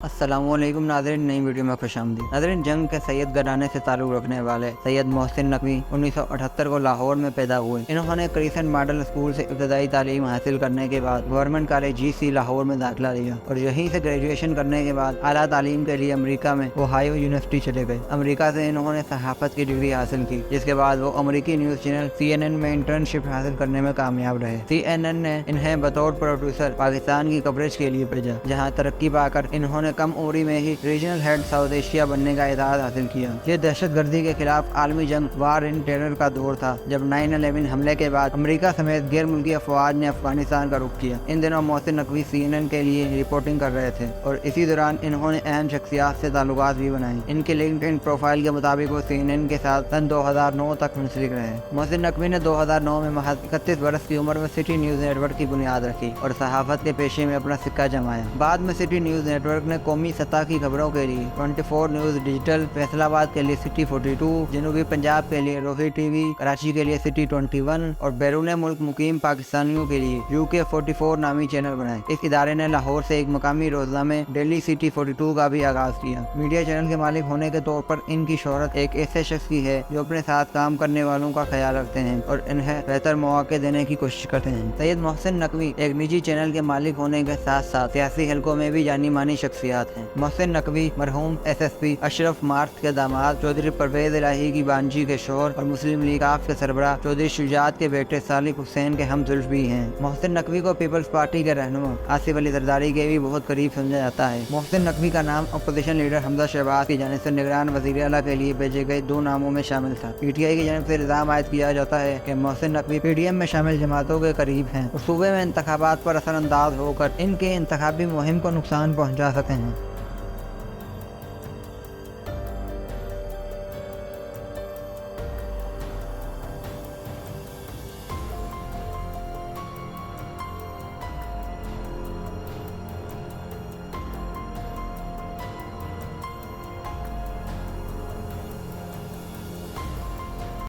السلام علیکم ناظرین، نئی ویڈیو میں خوش آمدید۔ ناظرین، جنگ کے سید گھرانے سے تعلق رکھنے والے سید محسن نقوی 1978 کو لاہور میں پیدا ہوئے۔ انہوں نے کریسنٹ ماڈل اسکول سے ابتدائی تعلیم حاصل کرنے کے بعد گورنمنٹ کالج جی سی لاہور میں داخلہ لیا اور یہیں سے گریجویشن کرنے کے بعد اعلیٰ تعلیم کے لیے امریکہ میں اوہایو یونیورسٹی چلے گئے۔ امریکہ سے انہوں نے صحافت کی ڈگری حاصل کی، جس کے بعد وہ امریکی نیوز چینل CNN میں انٹرنشپ حاصل کرنے میں کامیاب رہے۔ CNN نے انہیں بطور پروڈیوسر پاکستان کی کوریج کے لیے بھیجا، جہاں ترقی پا کر انہوں نے کم عمری میں ہی ریجنل ہیڈ ساؤتھ ایشیا بننے کا اعزاز حاصل کیا۔ یہ دہشت گردی کے خلاف عالمی جنگ وار ان ٹیرر کا دور تھا، جب 9/11 حملے کے بعد امریکہ سمیت غیر ملکی افواج نے افغانستان کا رخ کیا۔ ان دنوں محسن نقوی CNN کے لیے رپورٹنگ کر رہے تھے اور اسی دوران انہوں نے اہم شخصیات سے تعلقات بھی بنائے۔ ان کے لنکڈ ان پروفائل کے مطابق وہ CNN کے ساتھ سن 2009 تک منسلک رہے۔ محسن نقوی نے 2009 میں محض 31 برس کی عمر میں سٹی نیوز نیٹ ورک کی بنیاد رکھی اور صحافت کے پیشے میں اپنا سکہ جمایا۔ بعد میں سٹی نیوز نیٹ ورک نے قومی سطح کی خبروں کے لیے 24 نیوز ڈیجیٹل، فیصل آباد کے لیے سٹی 42، جنوبی پنجاب کے لیے روہی ٹی وی، کراچی کے لیے سٹی 21 اور بیرون ملک مقیم پاکستانیوں کے لیے UK 44 نامی چینل بنائے۔ اس ادارے نے لاہور سے ایک مقامی روزنامے ڈیلی سٹی 42 کا بھی آغاز کیا۔ میڈیا چینل کے مالک ہونے کے طور پر ان کی شہرت ایک ایسے شخص کی ہے جو اپنے ساتھ کام کرنے والوں کا خیال رکھتے ہیں اور انہیں بہتر مواقع دینے کی کوشش کرتے ہیں۔ سید محسن نقوی ایک نجی چینل کے مالک ہونے کے ساتھ ساتھ سیاسی حلقوں میں بھی جانی مانی شخصیات ہیں۔ محسن نقوی مرحوم SSP اشرف مارت کے داماد، چودھری پرویز الہی کی بانجی کے شوہر اور مسلم لیگ آف کے سربراہ چودھری شجاعت کے بیٹے صالح حسین کے ہم زلف بھی ہیں۔ محسن نقوی کو پیپلز پارٹی کے رہنما آصف علی زرداری کے بھی بہت قریب سمجھا جاتا ہے۔ محسن نقوی کا نام اپوزیشن لیڈر حمزہ شہباز کی جانب سے نگران وزیر اعلیٰ کے لیے بھیجے گئے 2 ناموں میں شامل تھا۔ PTI کی جانب سے الزام عائد کیا جاتا ہے کہ محسن نقوی PDM میں شامل جماعتوں کے قریب ہیں اور صوبے میں انتخابات پر اثر انداز ہو کر ان کے انتخابی مہم کو نقصان پہنچا سکتے ہیں۔